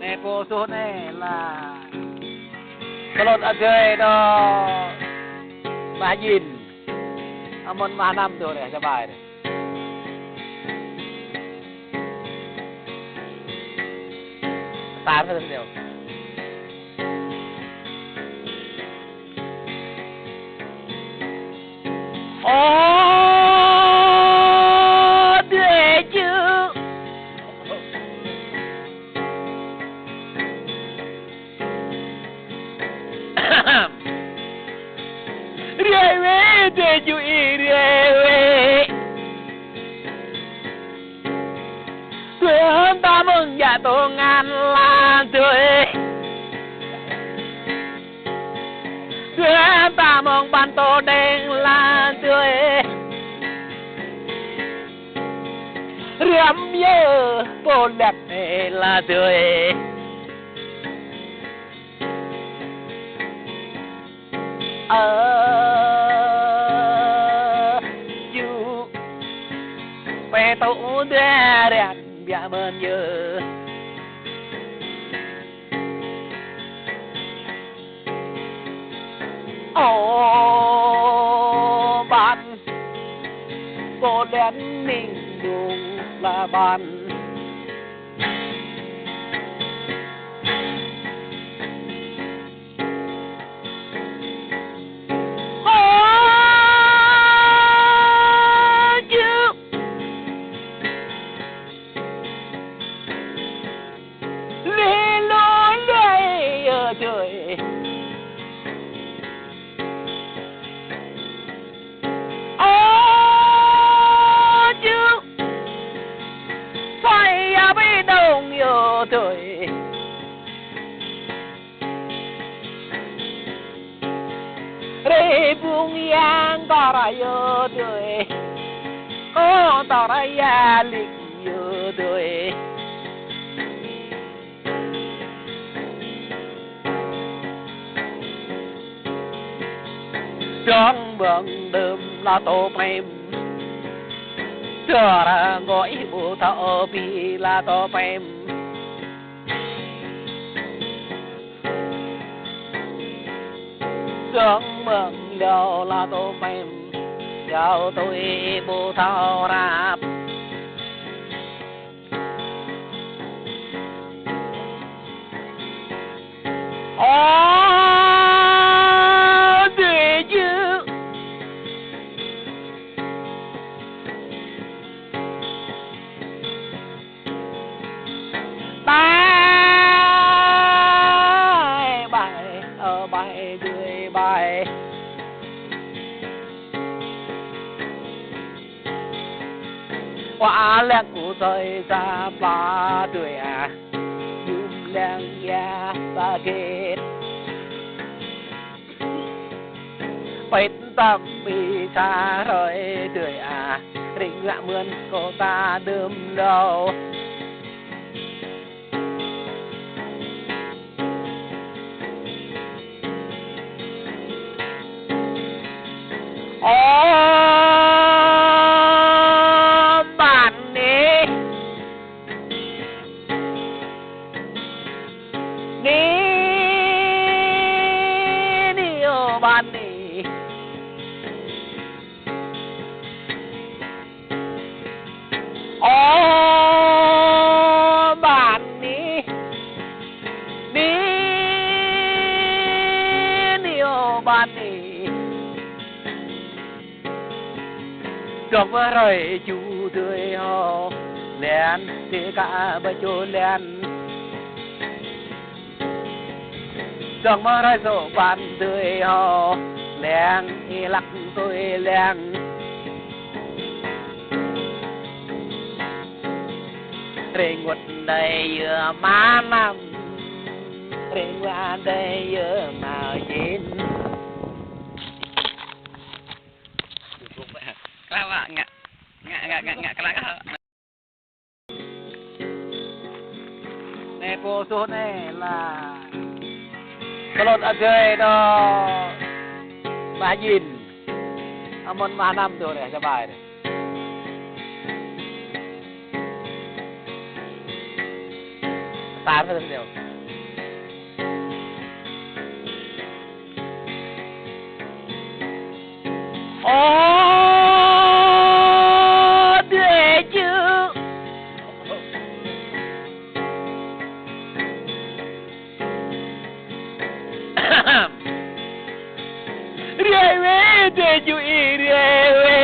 nè cô số này là cái lột ở chơi đó mà nhìn môn mà năm rồi này cho bài này tán hơn nhiều để chứ để chú ý Tuhan ta mừng dạ tổ ngàn lan tuổi Tuhan ta mừng bàn tổ đen lan tuổi Riêng nhớ bố đẹp này là tuổi Chú Về tổ đe đẹp bia mơn nhớ Bạn cô đen ninh đúng là bạn trời chứ phải biết đâu nhiều trời re buông yang ta ra yo trời ta ra ya lịch yo trời trong bận đêm là tổ mềm chờ ra gọi bộ thọ vì là tổ mềm trong bận đầu là tổ mềm chào tôi bộ thọ rạp bài dưới bài quả lẹn của tôi ra ba tuổi nhung lẹn ya ba kết bait tâm bị xa rồi tuổi rình ngạ mươn cô ta đơm đầu bạn đi bạn đi bạn đi bạn đi trong rồi chú tươi ho len thì cả bà chú len trong rồi số bàn tươi ho len thì lắc tôi len rình ngột đầy vừa má năm rình qua đây vừa màu chín Kenapa? Nggak kelak. Nè cô số này là cái lột ở chơi đó mà nhìn môn mà năm rồi này cho bài này tán hơn nhiều. Để chứ Riewe de ju iriwe